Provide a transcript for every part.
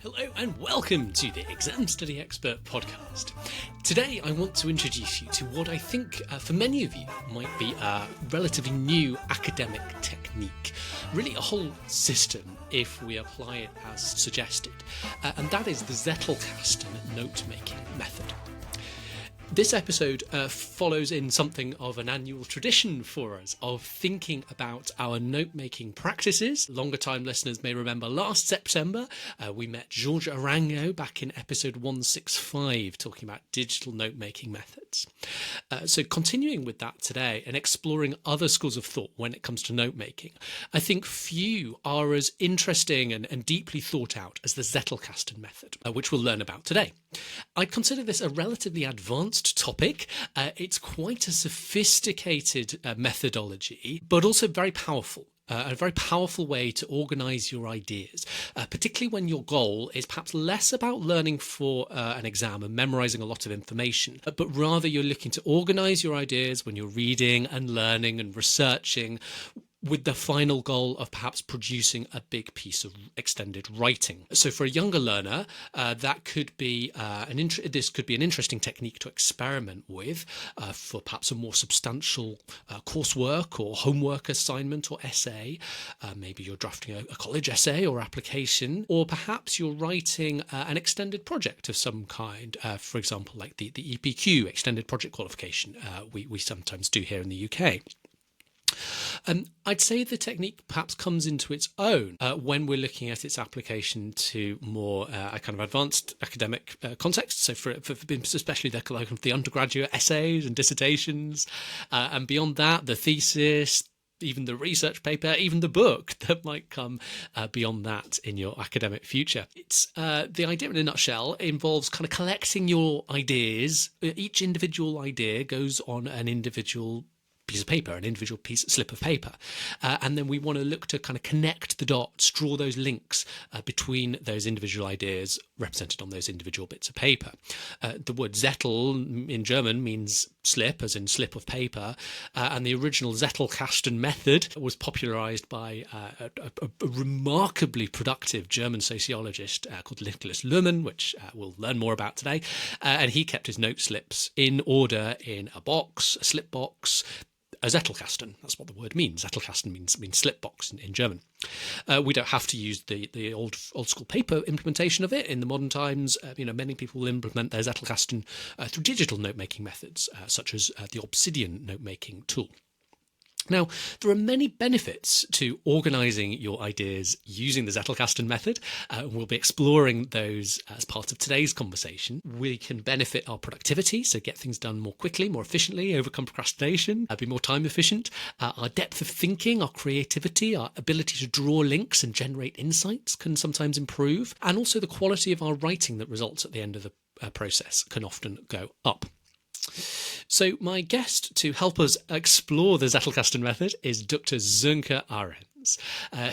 Hello and welcome to the Exam Study Expert podcast. Today I want to introduce you to what I think for many of you might be a relatively new academic technique, really a whole system if we apply it as suggested, and that is the Zettelkasten note-making method. This episode follows in something of an annual tradition for us of thinking about our note-making practices. Longer-time listeners may remember last September we met Georgia Arango back in episode 165 talking about digital note-making methods. So continuing with that today and exploring other schools of thought when it comes to note-making, I think few are as interesting and deeply thought out as the Zettelkasten method, which we'll learn about today. I'd consider this a relatively advanced topic. It's quite a sophisticated methodology, but also very powerful. A very powerful way to organise your ideas, particularly when your goal is perhaps less about learning for an exam and memorising a lot of information, but rather you're looking to organise your ideas when you're reading and learning and researching, with the final goal of perhaps producing a big piece of extended writing. So for a younger learner, that could be this could be an interesting technique to experiment with for perhaps a more substantial coursework or homework assignment or essay. Maybe you're drafting a college essay or application, or perhaps you're writing an extended project of some kind, for example, like the EPQ, Extended Project Qualification, we sometimes do here in the UK. I'd say the technique perhaps comes into its own when we're looking at its application to more a kind of advanced academic context. So for especially the undergraduate essays and dissertations, and beyond that, the thesis, even the research paper, even the book that might come beyond that in your academic future. It's the idea in a nutshell involves kind of collecting your ideas. Each individual idea goes on an individual piece of paper, an individual slip of paper. And then we want to look to kind of connect the dots, draw those links between those individual ideas represented on those individual bits of paper. The word Zettel in German means slip, as in slip of paper, and the original Zettelkasten method was popularized by a remarkably productive German sociologist called Niklas Luhmann, which we'll learn more about today. And he kept his note slips in order in a box, a slip box, a Zettelkasten. That's what the word means. Zettelkasten means slip box in German. We don't have to use the old school paper implementation of it in the modern times. Many people will implement their Zettelkasten through digital note-making methods, such as the Obsidian note-making tool. Now, there are many benefits to organising your ideas using the Zettelkasten method. We'll be exploring those as part of today's conversation. We can benefit our productivity, so get things done more quickly, more efficiently, overcome procrastination, be more time efficient. Our depth of thinking, our creativity, our ability to draw links and generate insights can sometimes improve. And also the quality of our writing that results at the end of the process can often go up. So my guest to help us explore the Zettelkasten method is Dr Sönke Ahrens,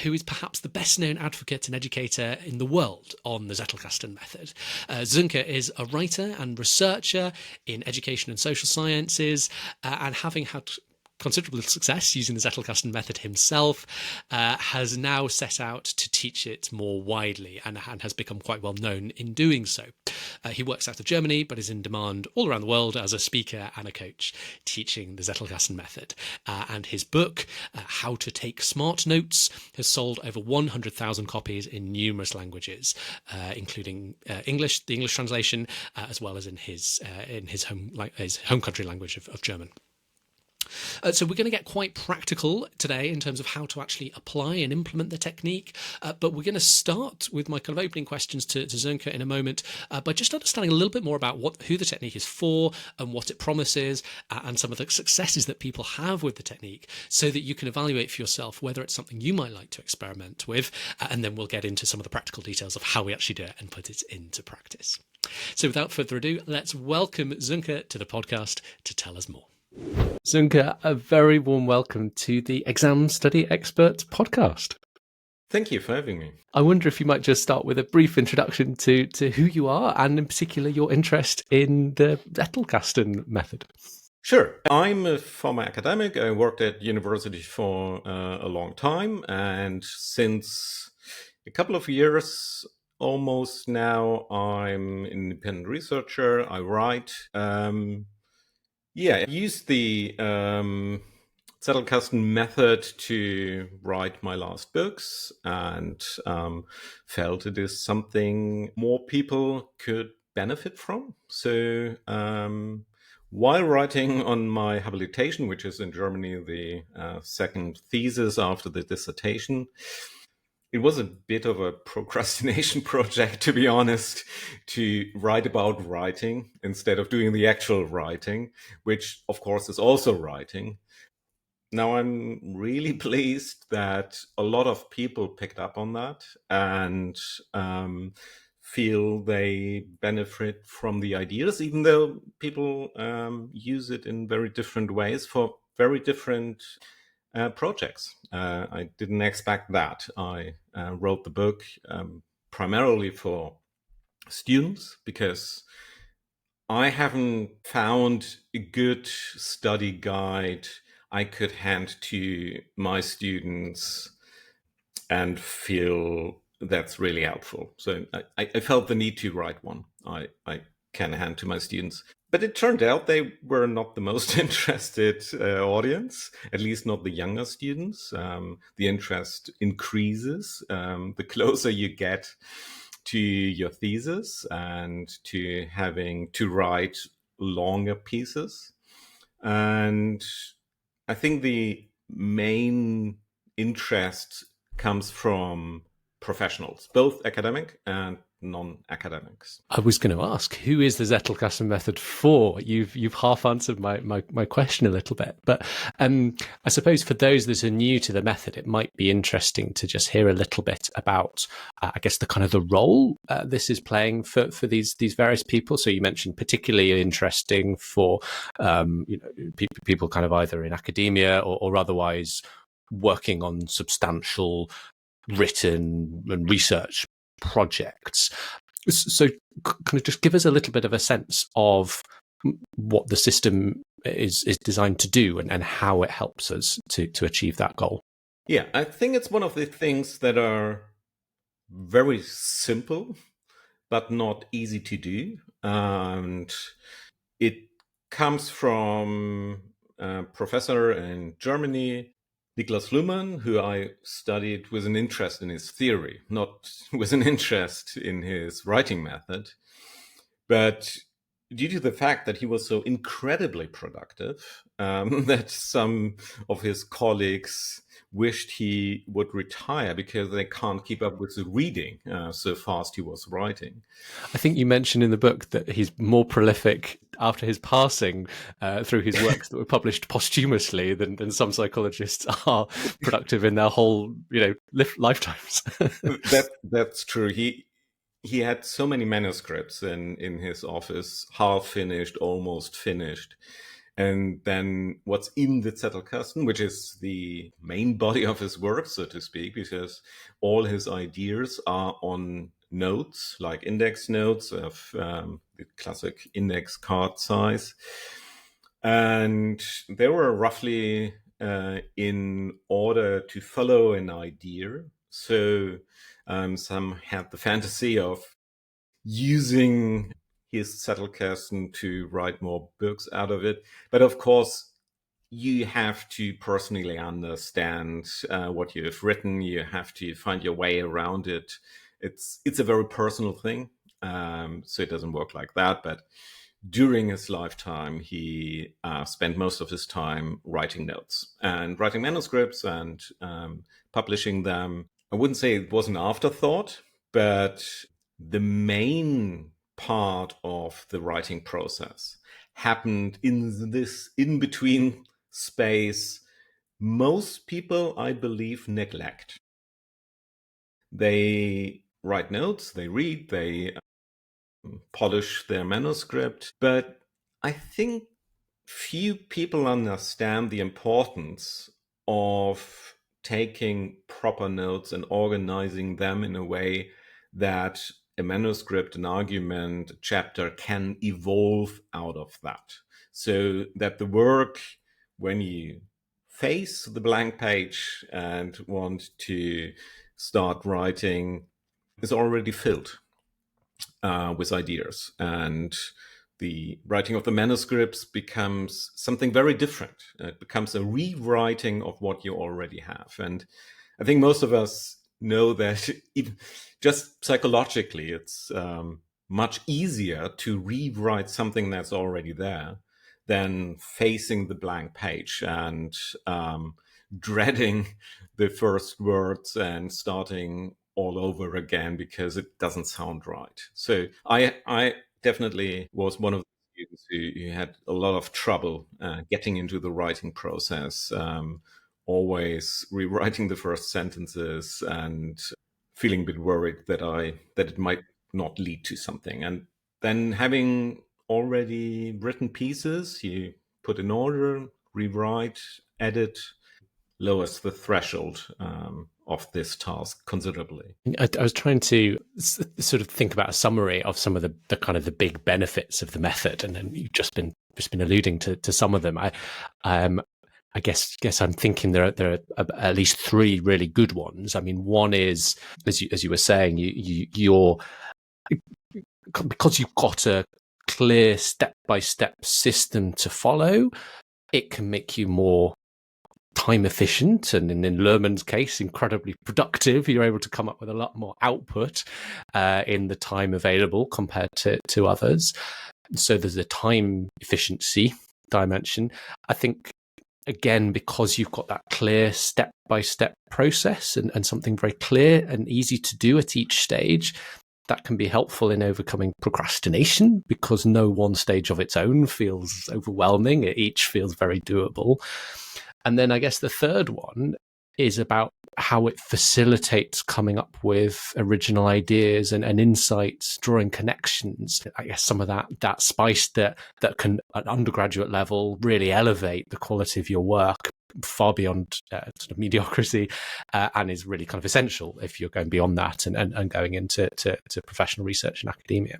who is perhaps the best known advocate and educator in the world on the Zettelkasten method. Sönke is a writer and researcher in education and social sciences, and having had considerable success using the Zettelkasten method himself, has now set out to teach it more widely and has become quite well known in doing so. He works out of Germany, but is in demand all around the world as a speaker and a coach teaching the Zettelkasten method. And his book, How to Take Smart Notes, has sold over 100,000 copies in numerous languages, including English, the English translation, as well as in his home country language of German. So we're going to get quite practical today in terms of how to actually apply and implement the technique, but we're going to start with my kind of opening questions to Sönke in a moment by just understanding a little bit more about who the technique is for and what it promises, and some of the successes that people have with the technique, so that you can evaluate for yourself whether it's something you might like to experiment with, and then we'll get into some of the practical details of how we actually do it and put it into practice. So without further ado, let's welcome Sönke to the podcast to tell us more. Sönke, a very warm welcome to the Exam Study Expert podcast. Thank you for having me. I wonder if you might just start with a brief introduction to who you are and in particular your interest in the Zettelkasten method. Sure. I'm a former academic. I worked at university for a long time. And since a couple of years, almost now. I'm an independent researcher. I write. I used the Zettelkasten method to write my last books, and felt it is something more people could benefit from. So while writing on my habilitation, which is in Germany the second thesis after the dissertation, it was a bit of a procrastination project, to be honest, to write about writing instead of doing the actual writing, which of course is also writing. Now I'm really pleased that a lot of people picked up on that and feel they benefit from the ideas, even though people use it in very different ways for very different projects. I didn't expect that. I wrote the book primarily for students because I haven't found a good study guide I could hand to my students and feel that's really helpful. So I felt the need to write one I can hand to my students. But it turned out they were not the most interested audience, at least not the younger students. The interest increases the closer you get to your thesis and to having to write longer pieces. And I think the main interest comes from professionals, both academic and non-academics. I was going to ask, who is the Zettelkasten method for? You've half answered my question a little bit, but I suppose for those that are new to the method, it might be interesting to just hear a little bit about, I guess, the kind of the role this is playing for these various people. So you mentioned particularly interesting for people kind of either in academia or otherwise working on substantial written and research projects. So kind of just give us a little bit of a sense of what the system is designed to do and how it helps us to achieve that goal. Yeah, I think it's one of the things that are very simple, but not easy to do. And it comes from a professor in Germany, Niklas Luhmann, who I studied with an interest in his theory, not with an interest in his writing method. But due to the fact that he was so incredibly productive, that some of his colleagues wished he would retire because they can't keep up with the reading so fast he was writing. I think you mentioned in the book that he's more prolific after his passing through his works that were published posthumously than some psychologists are productive in their whole lifetimes. That's true. He had so many manuscripts in his office, half finished, almost finished. And then what's in the Zettelkasten, which is the main body of his work, so to speak, because all his ideas are on notes, like index notes of the classic index card size. And they were roughly in order to follow an idea. So some had the fantasy of using his Zettelkasten to write more books out of it. But of course, you have to personally understand what you have written. You have to find your way around it. It's a very personal thing, so it doesn't work like that. But during his lifetime, he spent most of his time writing notes and writing manuscripts and publishing them. I wouldn't say it was an afterthought, but the main part of the writing process happened in this in-between space most people, I believe, neglect. They write notes, they read, they polish their manuscript, but I think few people understand the importance of taking proper notes and organizing them in a way that a manuscript, an argument, a chapter can evolve out of that. So that the work, when you face the blank page and want to start writing, is already filled with ideas, and the writing of the manuscripts becomes something very different. It becomes a rewriting of what you already have. And I think most of us know that even just psychologically, it's much easier to rewrite something that's already there than facing the blank page and dreading the first words and starting all over again because it doesn't sound right. So I definitely was one of the students who had a lot of trouble getting into the writing process, always rewriting the first sentences and feeling a bit worried that it might not lead to something. And then having already written pieces, you put in order, rewrite, edit, lowers the threshold of this task considerably. I was trying to sort of think about a summary of some of the kind of the big benefits of the method, and then you've just been alluding to some of them. I guess I'm thinking there are at least three really good ones. I mean, one is, as you were saying, you're because you've got a clear step-by-step system to follow, it can make you more time efficient, and in Luhmann's case, incredibly productive. You're able to come up with a lot more output in the time available compared to others. So there's a time efficiency dimension. I think, again, because you've got that clear step-by-step process and something very clear and easy to do at each stage, that can be helpful in overcoming procrastination, because no one stage of its own feels overwhelming. Each feels very doable. And then I guess the third one is about how it facilitates coming up with original ideas and insights, drawing connections. I guess some of that spice that can, at undergraduate level, really elevate the quality of your work far beyond sort of mediocrity, and is really kind of essential if you're going beyond that and going into professional research and academia.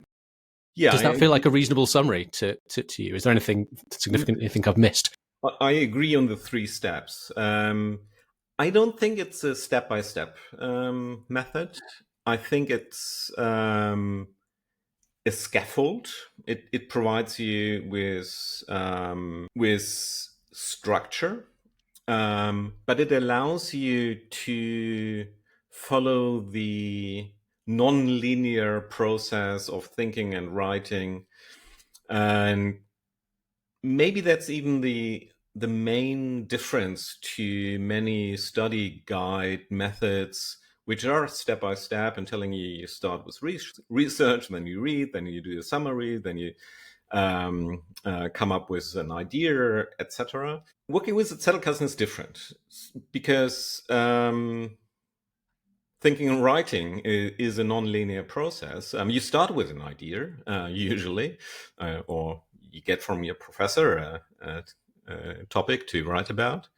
Yeah, does that feel like a reasonable summary to you? Is there anything significant you think I've missed? I agree on the three steps. I don't think it's a step-by-step method. I think it's a scaffold. It provides you with structure, but it allows you to follow the non-linear process of thinking and writing, and maybe that's even the main difference to many study guide methods, which are step by step and telling you start with research, then you read, then you do a summary, then you come up with an idea, etc. Working with the Zettelkasten is different because thinking and writing is a non-linear process. You start with an idea, usually, or you get from your professor a topic to write about,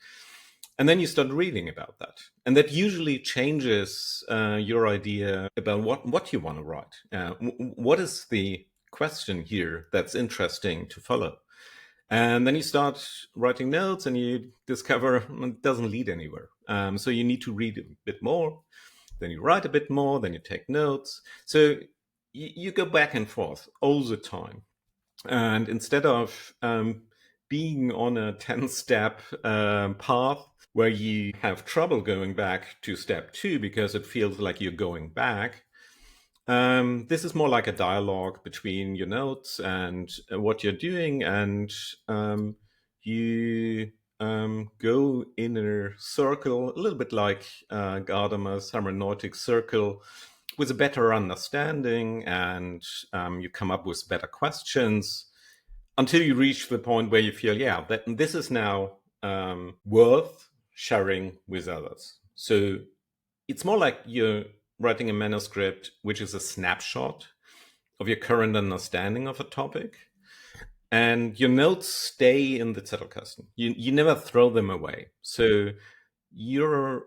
and then you start reading about that, and that usually changes your idea about what you want to write. What is the question here that's interesting to follow? And then you start writing notes, and you discover it doesn't lead anywhere. So you need to read a bit more, then you write a bit more, then you take notes. So you go back and forth all the time. And instead of being on a 10-step path where you have trouble going back to step 2 because it feels like you're going back, this is more like a dialogue between your notes and what you're doing, and you go in a circle, a little bit like Gadamer's hermeneutic circle, with a better understanding, and you come up with better questions until you reach the point where you feel, that this is now worth sharing with others. So it's more like you're writing a manuscript, which is a snapshot of your current understanding of a topic. And your notes stay in the Zettelkasten. You never throw them away. So you're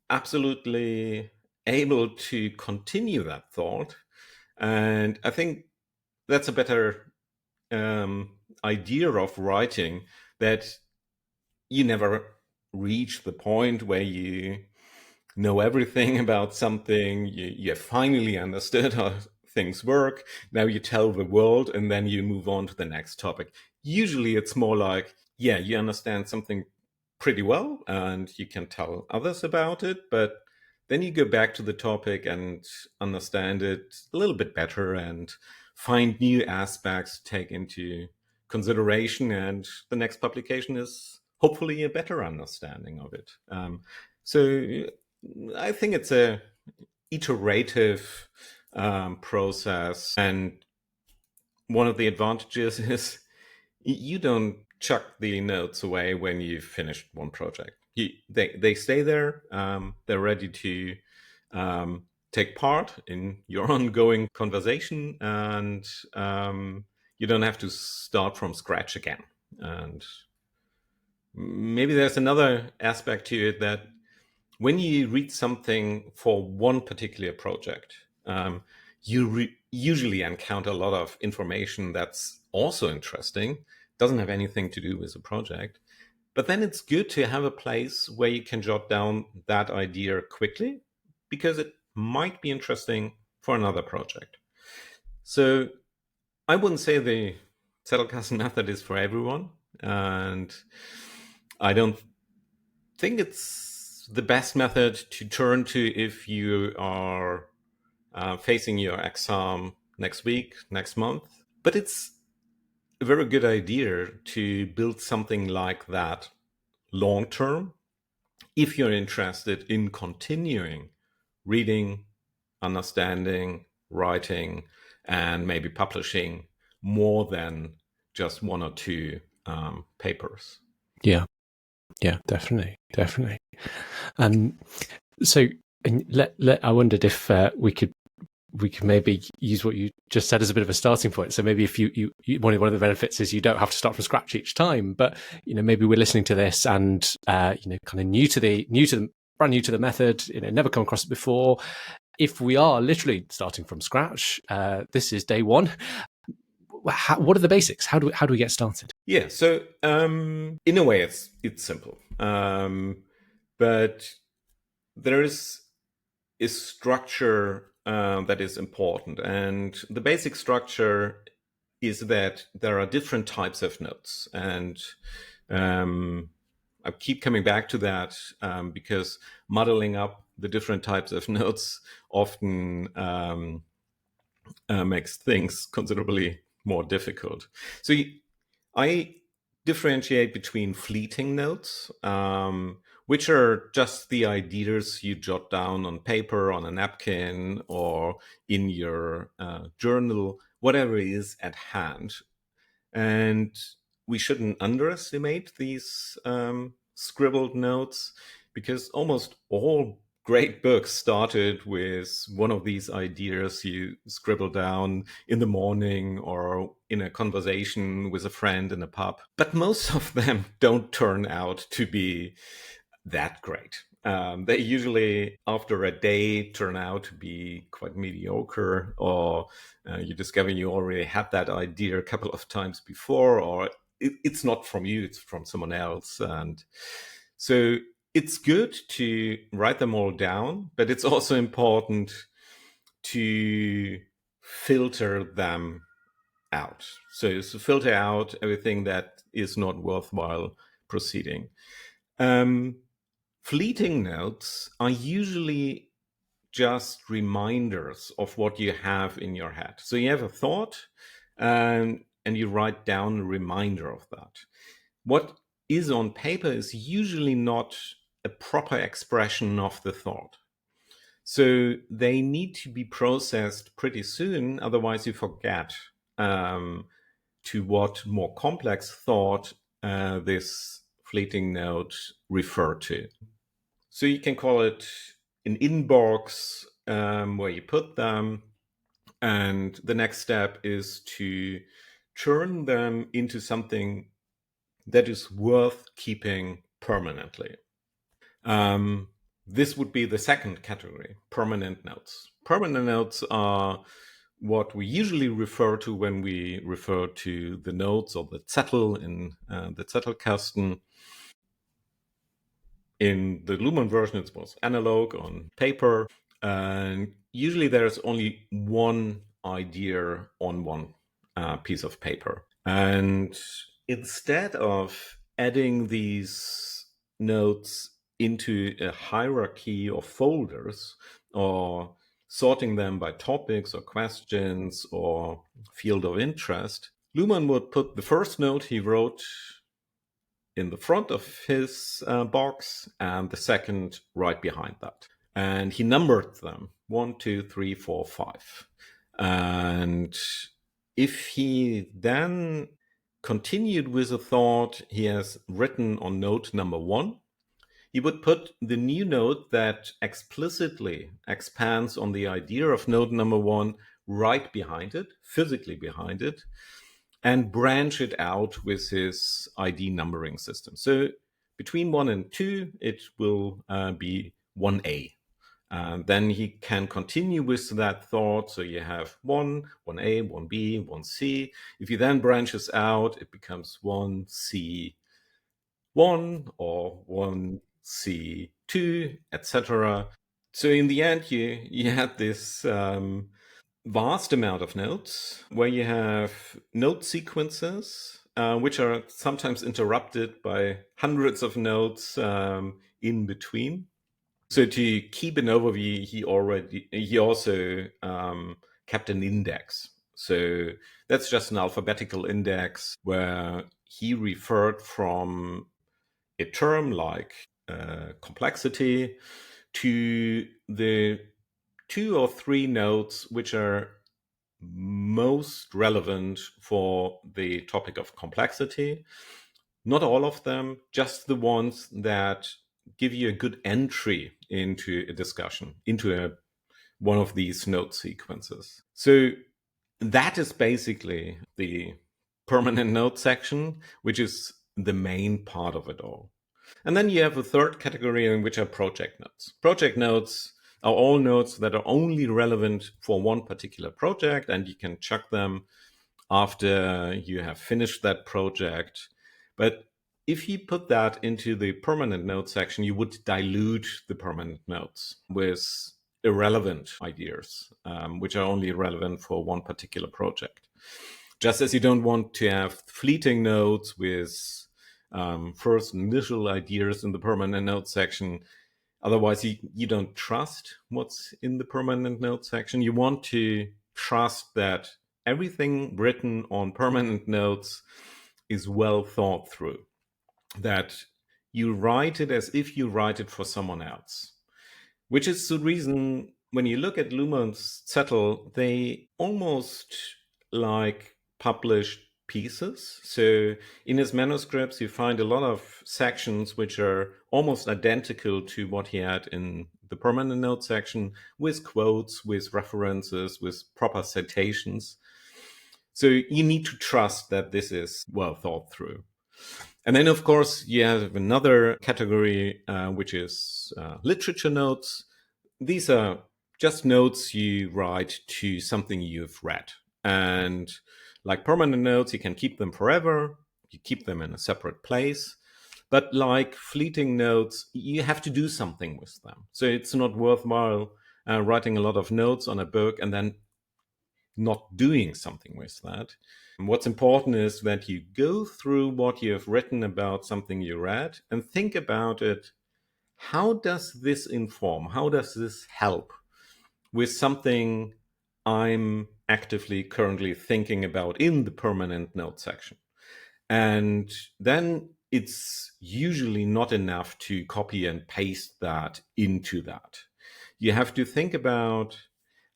absolutely able to continue that thought. And I think that's a better idea of writing, that you never reach the point where you know everything about something. You have finally understood how things work. Now you tell the world, and then you move on to the next topic. Usually it's more like, yeah, you understand something pretty well and you can tell others about it, but then you go back to the topic and understand it a little bit better and find new aspects to take into consideration. And the next publication is hopefully a better understanding of it. So I think it's a iterative process, and one of the advantages is you don't chuck the notes away when you've finished one project. They stay there. They're ready to take part in your ongoing conversation, and you don't have to start from scratch again. And maybe there's another aspect to it, that when you read something for one particular project, you usually encounter a lot of information that's also interesting, doesn't have anything to do with the project. But then it's good to have a place where you can jot down that idea quickly, because it might be interesting for another project. So I wouldn't say the Zettelkasten method is for everyone, and I don't think it's the best method to turn to if you are facing your exam next week, next month. But it's a very good idea to build something like that long term if you're interested in continuing reading, understanding, writing, and maybe publishing more than just one or two papers. Yeah, definitely. So, and I wondered if we could maybe use what you just said as a bit of a starting point. So maybe if you one of the benefits is you don't have to start from scratch each time, but maybe we're listening to this and kind of brand new to the method, never come across it before. If we are literally starting from scratch, this is day one. What are the basics? How do we get started? Yeah, so in a way, it's simple, but there is a structure that is important, and the basic structure is that there are different types of notes, and I keep coming back to that because modeling up the different types of notes often makes things considerably more difficult. So I differentiate between fleeting notes, which are just the ideas you jot down on paper, on a napkin, or in your journal, whatever is at hand. And we shouldn't underestimate these scribbled notes, because almost all great books started with one of these ideas you scribble down in the morning or in a conversation with a friend in a pub. But most of them don't turn out to be that great. They usually, after a day, turn out to be quite mediocre, or you discover you already had that idea a couple of times before, or it's not from you, it's from someone else. And so it's good to write them all down, but it's also important to filter them out. So filter out everything that is not worthwhile proceeding. Fleeting notes are usually just reminders of what you have in your head. So you have a thought and you write down a reminder of that. What is on paper is usually not a proper expression of the thought. So they need to be processed pretty soon, otherwise you forget to what more complex thought this fleeting note referred to. So you can call it an inbox where you put them. And the next step is to turn them into something that is worth keeping permanently. This would be the second category, permanent notes. Permanent notes are what we usually refer to when we refer to the notes or the Zettel in the Zettelkasten. In the Luhmann version, it was analog on paper. And usually there's only one idea on one piece of paper. And instead of adding these notes into a hierarchy of folders or sorting them by topics or questions or field of interest, Luhmann would put the first note he wrote in the front of his box and the second right behind that. And he numbered them 1, 2, 3, 4, 5. And if he then continued with a thought he has written on note number 1, he would put the new note that explicitly expands on the idea of note number 1 right behind it, physically behind it, and branch it out with his ID numbering system. So between 1 and 2, it will be 1A. Then he can continue with that thought. So you have 1, 1A, 1B, 1C. If he then branches out, it becomes 1C1 or 1C2, etc. So in the end, you had this vast amount of notes where you have note sequences, which are sometimes interrupted by hundreds of notes in between. So to keep an overview, he also kept an index. So that's just an alphabetical index where he referred from a term like complexity to the 2 or 3 notes which are most relevant for the topic of complexity. Not all of them, just the ones that give you a good entry into a discussion, into one of these note sequences. So that is basically the permanent note section, which is the main part of it all. And then you have a third category, in which are project notes. Project notes are all notes that are only relevant for one particular project, and you can chuck them after you have finished that project. But if you put that into the permanent note section, you would dilute the permanent notes with irrelevant ideas, which are only relevant for one particular project. Just as you don't want to have fleeting notes with first initial ideas in the permanent note section. Otherwise, you don't trust what's in the permanent note section. You want to trust that everything written on permanent notes is well thought through, that you write it as if you write it for someone else, which is the reason when you look at Luhmann's Zettel, they almost like published pieces. So in his manuscripts, you find a lot of sections which are almost identical to what he had in the permanent note section, with quotes, with references, with proper citations. So you need to trust that this is well thought through. And then, of course, you have another category, which is literature notes. These are just notes you write to something you've read. And like permanent notes, you can keep them forever. You keep them in a separate place. But like fleeting notes, you have to do something with them. So it's not worthwhile writing a lot of notes on a book and then not doing something with that. And what's important is that you go through what you have written about something you read and think about it. How does this inform? How does this help with something I'm actively currently thinking about in the permanent note section? And then it's usually not enough to copy and paste that into that. You have to think about,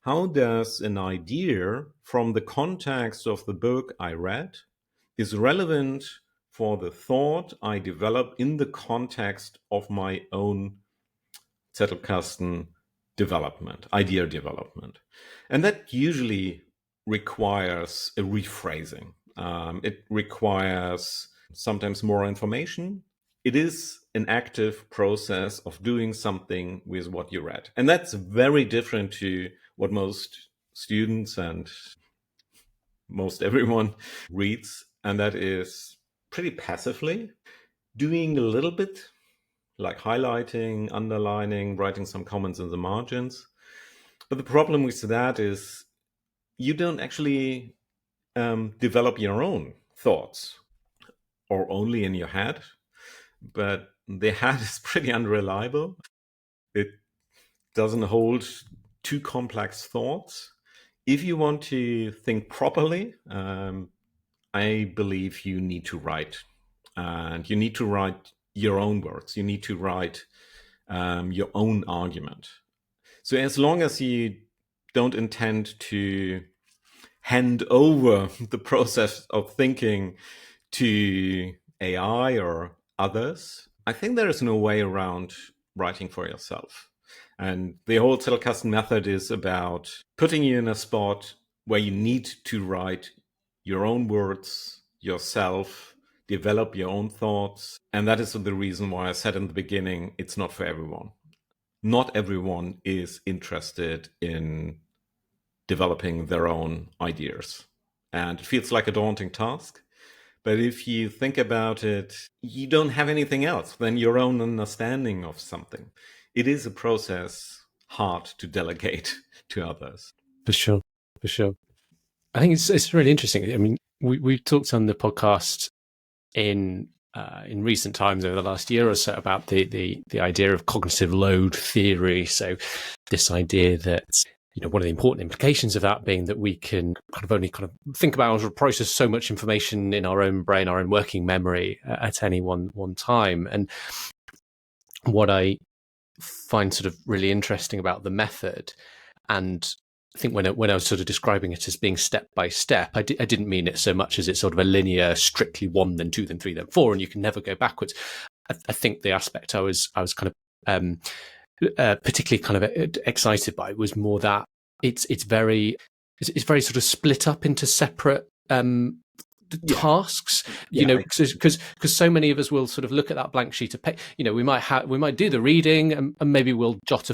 how does an idea from the context of the book I read is relevant for the thought I develop in the context of my own Zettelkasten development, idea development. And that usually requires a rephrasing. It requires sometimes more information. It is an active process of doing something with what you read. And that's very different to what most students and most everyone reads. And that is pretty passively doing a little bit, like highlighting, underlining, writing some comments in the margins. But the problem with that is you don't actually develop your own thoughts, or only in your head. But the head is pretty unreliable. It doesn't hold too complex thoughts. If you want to think properly, I believe you need to write. And you need to write your own words. You need to write your own argument. So as long as you don't intend to hand over the process of thinking to AI or others, I think there is no way around writing for yourself. And the whole Zettelkasten method is about putting you in a spot where you need to write your own words yourself, develop your own thoughts. And that is the reason why I said in the beginning, it's not for everyone. Not everyone is interested in developing their own ideas. And it feels like a daunting task. But if you think about it, you don't have anything else than your own understanding of something. It is a process hard to delegate to others. For sure. I think it's really interesting. I mean, we've talked on the podcast in recent times over the last year or so about the idea of cognitive load theory. So this idea that, you know, one of the important implications of that being that we can only think about or process so much information in our own brain, our own working memory at any one time. And what I find sort of really interesting about the method, and I think when I was sort of describing it as being step by step, I didn't mean it so much as it's sort of a linear, strictly 1, then 2, then 3, then 4, and you can never go backwards. I think the aspect I was kind of particularly kind of excited by was more that it's very sort of split up into separate tasks, you know, because so many of us will sort of look at that blank sheet of paper. You know, we might do the reading, and maybe we'll jot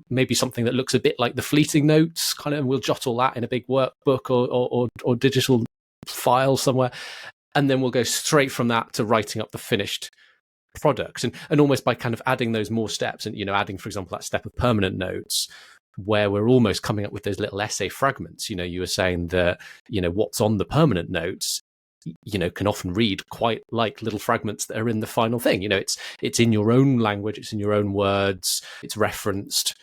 maybe something that looks a bit like the fleeting notes, kind of, and we'll jot all that in a big workbook or digital file somewhere, and then we'll go straight from that to writing up the finished products, and almost by kind of adding those more steps, and, you know, adding, for example, that step of permanent notes, where we're almost coming up with those little essay fragments. You know, you were saying that, you know, what's on the permanent notes, you know, can often read quite like little fragments that are in the final thing. You know, it's in your own language, it's in your own words, it's referenced.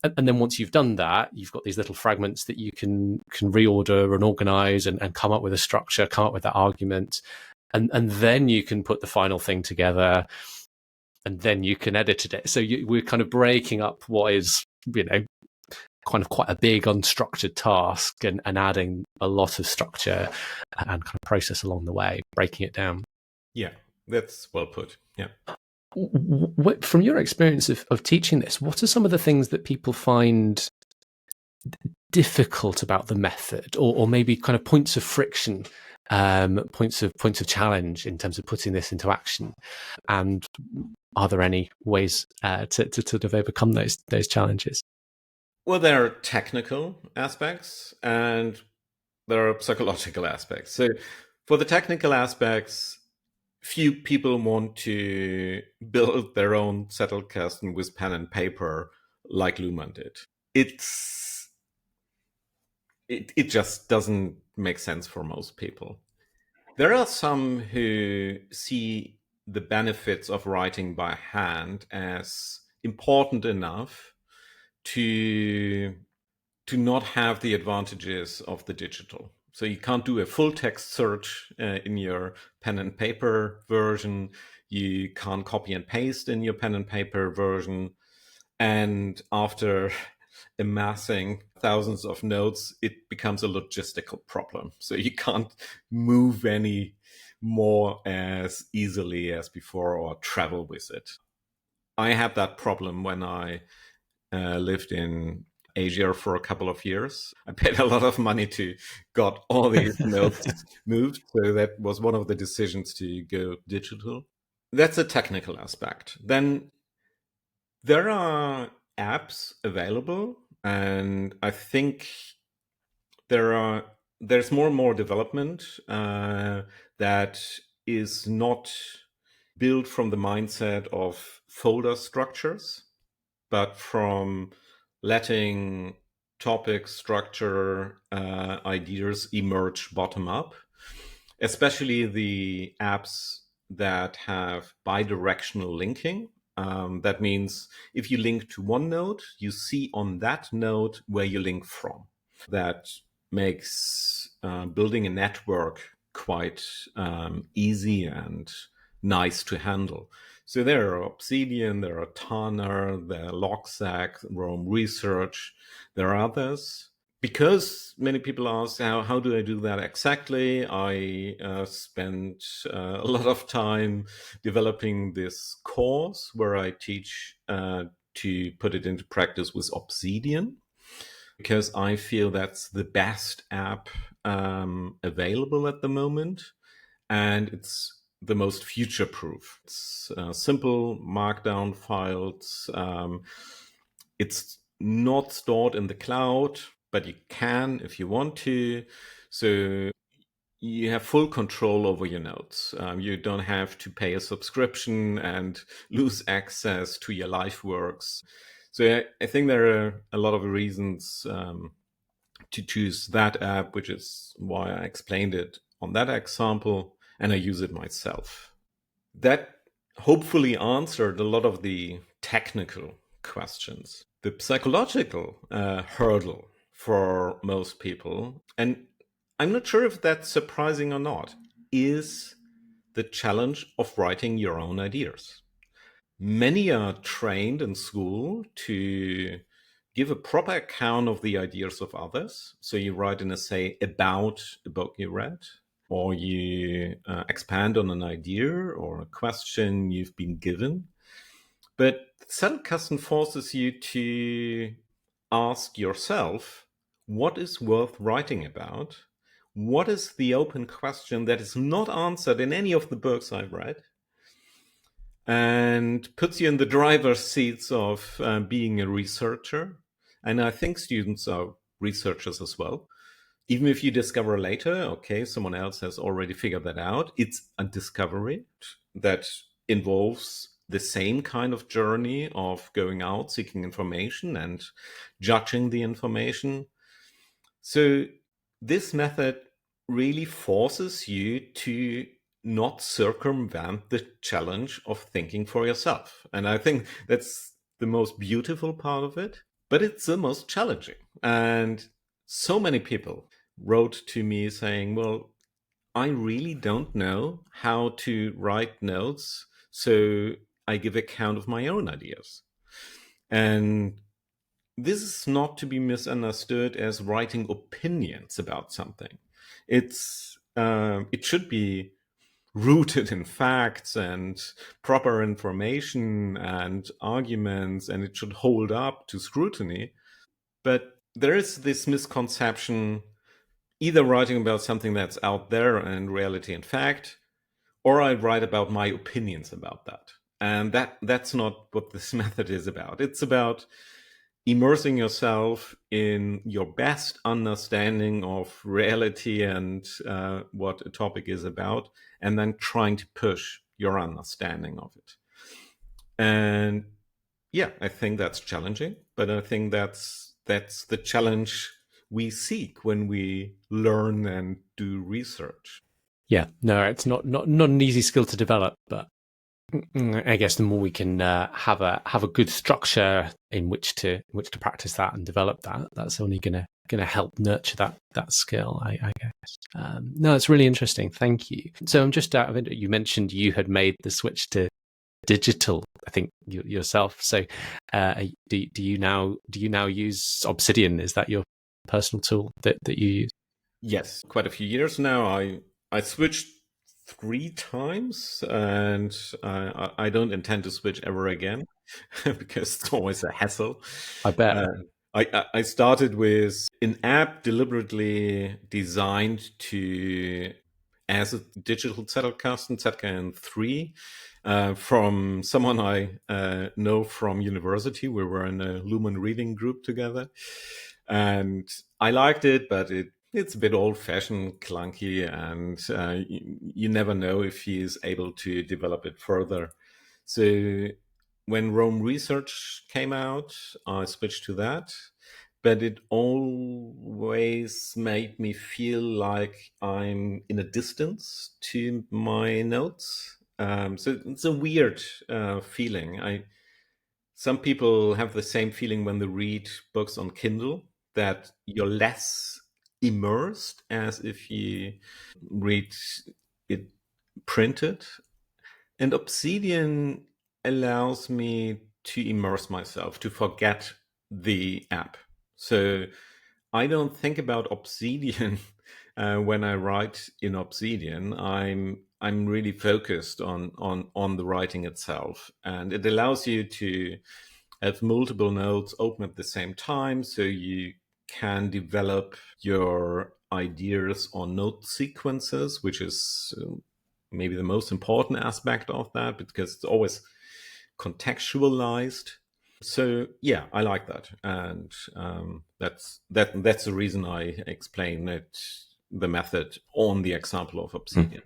And then once you've done that, you've got these little fragments that you can reorder and organize and come up with a structure, come up with that argument. And then you can put the final thing together, and then you can edit it. So we're kind of breaking up what is, you know, kind of quite a big unstructured task, and adding a lot of structure and kind of process along the way, breaking it down. Yeah, that's well put. Yeah. From your experience of teaching this, what are some of the things that people find difficult about the method, or maybe kind of points of friction, points of challenge in terms of putting this into action? And are there any ways to sort of overcome those challenges? Well, there are technical aspects and there are psychological aspects. So for the technical aspects, few people want to build their own Zettelkasten with pen and paper like Luhmann did. It just doesn't make sense for most people. There are some who see the benefits of writing by hand as important enough to not have the advantages of the digital. So you can't do a full text search in your pen and paper version. You can't copy and paste in your pen and paper version. And after amassing thousands of notes, it becomes a logistical problem. So you can't move any more as easily as before or travel with it. I had that problem when I lived in Asia for a couple of years. I paid a lot of money to got all these notes moved. So that was one of the decisions to go digital. That's a technical aspect. Then there are apps available, and I think there's more and more development that is not built from the mindset of folder structures, but from letting topic structure ideas emerge bottom up, especially the apps that have bidirectional linking. That means if you link to one node, you see on that node where you link from. That makes building a network quite easy and nice to handle. So there are Obsidian, there are Tanner, there are Logstack, Rome Research, there are others. Because many people ask, how do I do that exactly? I spent a lot of time developing this course where I teach to put it into practice with Obsidian, because I feel that's the best app available at the moment. And it's the most future-proof. It's simple markdown files. It's not stored in the cloud, but you can if you want to. So you have full control over your notes. You don't have to pay a subscription and lose access to your life works. So I think there are a lot of reasons to choose that app, which is why I explained it on that example, and I use it myself. That hopefully answered a lot of the technical questions. The psychological hurdle for most people, and I'm not sure if that's surprising or not, is the challenge of writing your own ideas. Many are trained in school to give a proper account of the ideas of others. So you write an essay about a book you read, or you expand on an idea or a question you've been given. But Zettelkasten forces you to ask yourself, what is worth writing about? What is the open question that is not answered in any of the books I've read? And puts you in the driver's seats of being a researcher. And I think students are researchers as well. Even if you discover later, okay, someone else has already figured that out, it's a discovery that involves the same kind of journey of going out, seeking information and judging the information. So this method really forces you to not circumvent the challenge of thinking for yourself. And I think that's the most beautiful part of it, but it's the most challenging. And so many people wrote to me saying, well, I really don't know how to write notes, so I give account of my own ideas. And this is not to be misunderstood as writing opinions about something. It should be rooted in facts and proper information and arguments, and it should hold up to scrutiny. But there is this misconception, either writing about something that's out there and reality and fact, or I write about my opinions about that. And that's not what this method is about. It's about immersing yourself in your best understanding of reality and what a topic is about, and then trying to push your understanding of it. And yeah, I think that's challenging, but I think that's the challenge we seek when we learn and do research. Yeah, no, it's not an easy skill to develop, but I guess the more we can have a good structure in which to practice that and develop that, that's only gonna help nurture that skill, I guess. No, it's really interesting. Thank you. So I'm just out of it. You mentioned you had made the switch to digital, I think yourself. So do you now use Obsidian? Is that your personal tool that you use? Yes, quite a few years now. I switched 3 times, and I don't intend to switch ever again because it's always a hassle. I bet. I started with an app deliberately designed as a digital Zettelkasten, Zettelkasten 3, from someone I know from university. We were in a Luhmann reading group together, and I liked it, but it's a bit old-fashioned, clunky, and you never know if he is able to develop it further. So when Rome Research came out, I switched to that. But it always made me feel like I'm in a distance to my notes. So it's a weird feeling. Some people have the same feeling when they read books on Kindle, that you're less immersed as if you read it printed. And Obsidian allows me to immerse myself, to forget the app. So I don't think about Obsidian when I write in Obsidian. I'm really focused on the writing itself, and it allows you to have multiple nodes open at the same time, so you can develop your ideas on node sequences, which is maybe the most important aspect of that, because it's always contextualized. So yeah, I like that, and that's the reason I explain it, the method on the example of Obsidian.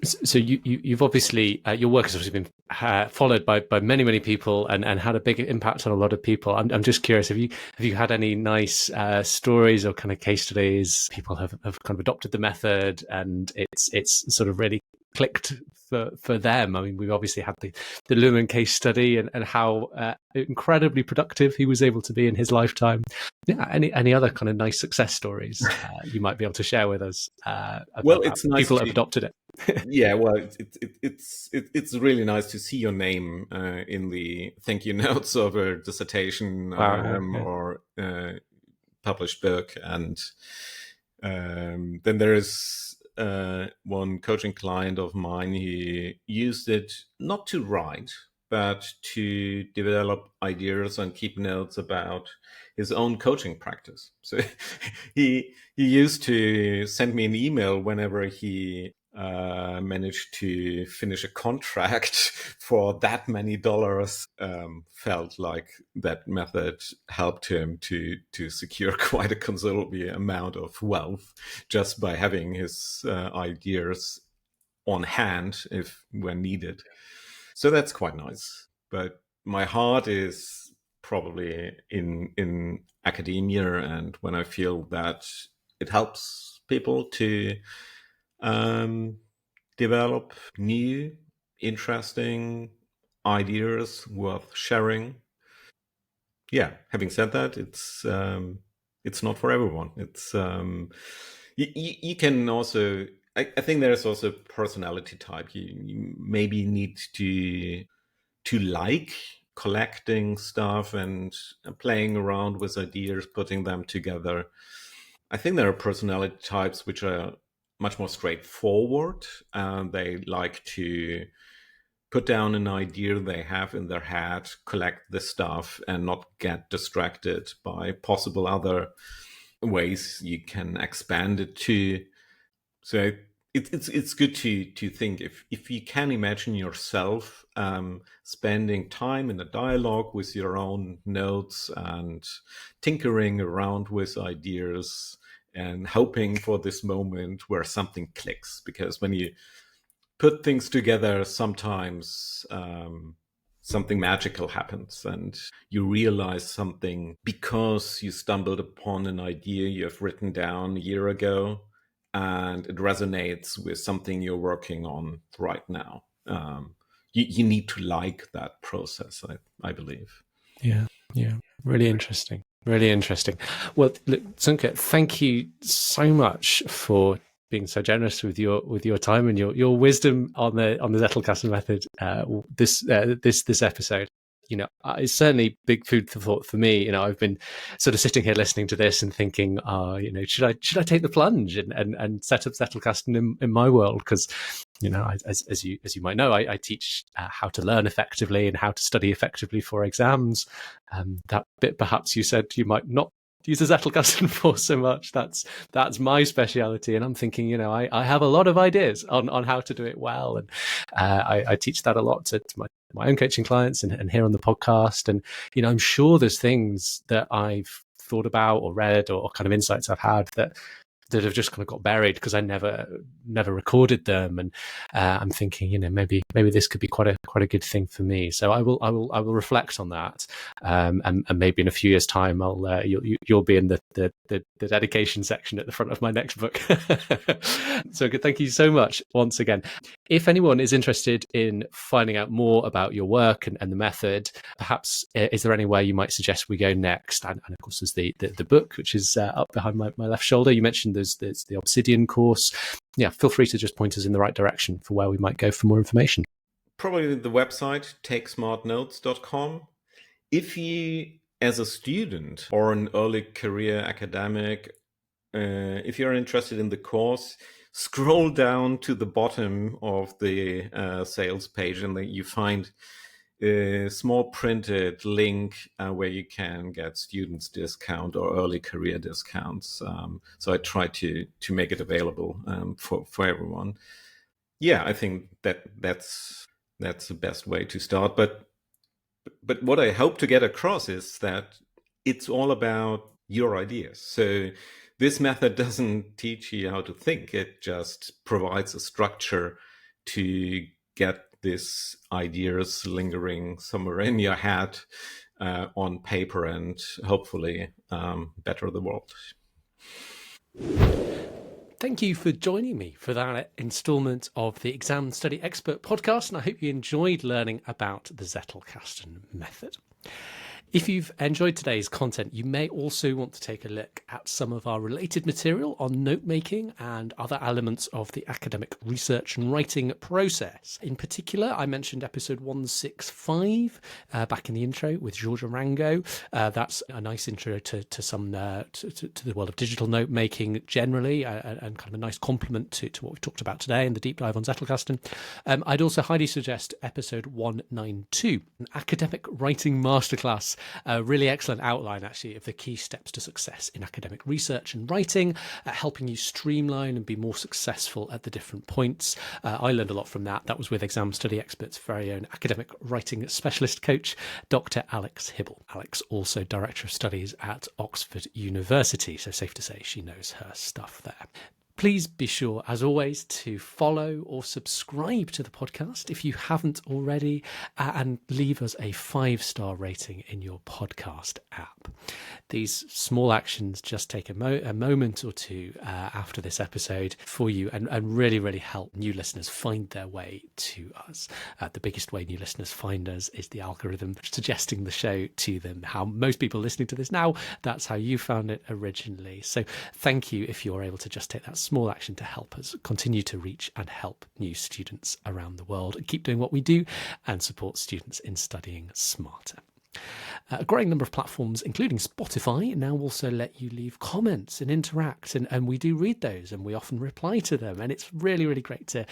So you've obviously your work has obviously been followed by many people and had a big impact on a lot of people. I'm just curious, have you had any nice stories or kind of case studies? People have kind of adopted the method and it's sort of really clicked for them. I mean, we've obviously had the Luhmann case study and how incredibly productive he was able to be in his lifetime. Yeah, any other kind of nice success stories you might be able to share with us? Well, it's nice people that have adopted it. Yeah, well, it's really nice to see your name in the thank you notes of a dissertation or published book, and then there is one coaching client of mine. He used it not to write, but to develop ideas and keep notes about his own coaching practice. So he used to send me an email whenever he managed to finish a contract for that many dollars. Felt like that method helped him to secure quite a considerable amount of wealth just by having his ideas on hand if when needed. So that's quite nice. But my heart is probably in academia, and when I feel that it helps people to develop new, interesting ideas worth sharing. Yeah, having said that, it's not for everyone. It's you can also. I think there's also personality type. You maybe need to like collecting stuff and playing around with ideas, putting them together. I think there are personality types which are much more straightforward, and they like to put down an idea they have in their head, collect the stuff, and not get distracted by possible other ways you can expand it to. So it's good to think if you can imagine yourself spending time in a dialogue with your own notes and tinkering around with ideas and hoping for this moment where something clicks. Because when you put things together, sometimes something magical happens and you realize something because you stumbled upon an idea you have written down a year ago and it resonates with something you're working on right now. You need to like that process, I believe. Yeah. Really interesting. Really interesting. Well, look, Sönke, thank you so much for being so generous with your time and your wisdom on the Zettelkasten method. This episode. You know, it's certainly big food for thought for me. You know, I've been sort of sitting here listening to this and thinking, you know, should I take the plunge and set up Zettelkasten in my world? Because, you know, as you might know, I teach how to learn effectively and how to study effectively for exams. That bit perhaps you said you might not use a Zettelkasten for so much. That's my speciality, and I'm thinking, you know, I have a lot of ideas on how to do it well, and I teach that a lot to my own coaching clients and here on the podcast. And you know, I'm sure there's things that I've thought about or read or kind of insights I've had that that have just kind of got buried because I never recorded them, and I'm thinking, maybe this could be quite a good thing for me. So I will reflect on that, and maybe in a few years' time, you'll be in the dedication section at the front of my next book. So good, thank you so much once again. If anyone is interested in finding out more about your work and the method, perhaps is there anywhere you might suggest we go next? And of course, there's the book, which is up behind my left shoulder. You mentioned there's the Obsidian course. Yeah, feel free to just point us in the right direction for where we might go for more information. Probably the website, takesmartnotes.com. If you, as a student or an early career academic, if you're interested in the course, scroll down to the bottom of the sales page, and then you find a small printed link where you can get students discount or early career discounts. So I try to make it available for everyone. Yeah, I think that's the best way to start. But what I hope to get across is that it's all about your ideas. So this method doesn't teach you how to think. It just provides a structure to get these ideas lingering somewhere in your head on paper and hopefully better the world. Thank you for joining me for that installment of the Exam Study Expert podcast, and I hope you enjoyed learning about the Zettelkasten method. If you've enjoyed today's content, you may also want to take a look at some of our related material on note-making and other elements of the academic research and writing process. In particular, I mentioned episode 165 back in the intro with Georgia Rango. That's a nice intro to the world of digital note-making generally, and kind of a nice complement to what we've talked about today in the deep dive on Zettelkasten. I'd also highly suggest episode 192, an academic writing masterclass. A really excellent outline, actually, of the key steps to success in academic research and writing, helping you streamline and be more successful at the different points. I learned a lot from that. That was with Exam Study Expert's very own academic writing specialist coach, Dr. Alex Hibble. Alex, also Director of Studies at Oxford University, so safe to say she knows her stuff there. Please be sure, as always, to follow or subscribe to the podcast if you haven't already, and leave us a 5-star rating in your podcast app. These small actions just take a moment or two after this episode for you, and really, really help new listeners find their way to us. The biggest way new listeners find us is the algorithm suggesting the show to them. How most people listening to this now, that's how you found it originally. So thank you if you're able to just take that small action to help us continue to reach and help new students around the world, and keep doing what we do and support students in studying smarter. A growing number of platforms, including Spotify, now also let you leave comments and interact, and we do read those, and we often reply to them, and it's really, really great to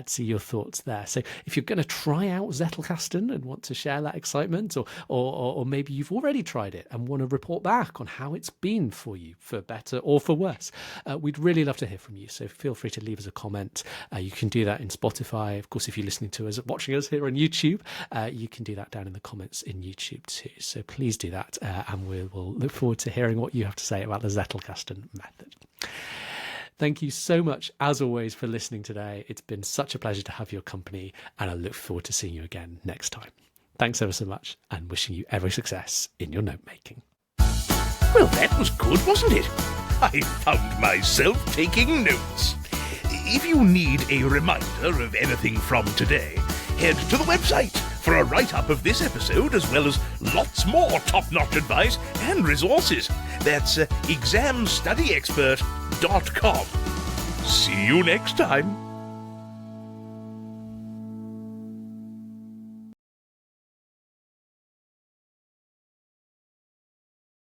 see your thoughts there. So if you're going to try out Zettelkasten and want to share that excitement, or maybe you've already tried it and want to report back on how it's been for you, for better or for worse, we'd really love to hear from you. So feel free to leave us a comment. You can do that in Spotify. Of course, if you're listening to us, watching us here on YouTube, you can do that down in the comments in YouTube too. So please do that, and we will look forward to hearing what you have to say about the Zettelkasten method. Thank you so much, as always, for listening today. It's been such a pleasure to have your company, and I look forward to seeing you again next time. Thanks ever so much, and wishing you every success in your note-making. Well, that was good, wasn't it? I found myself taking notes. If you need a reminder of anything from today, head to the website for a write-up of this episode, as well as lots more top-notch advice and resources. That's examstudyexpert.com. See you next time.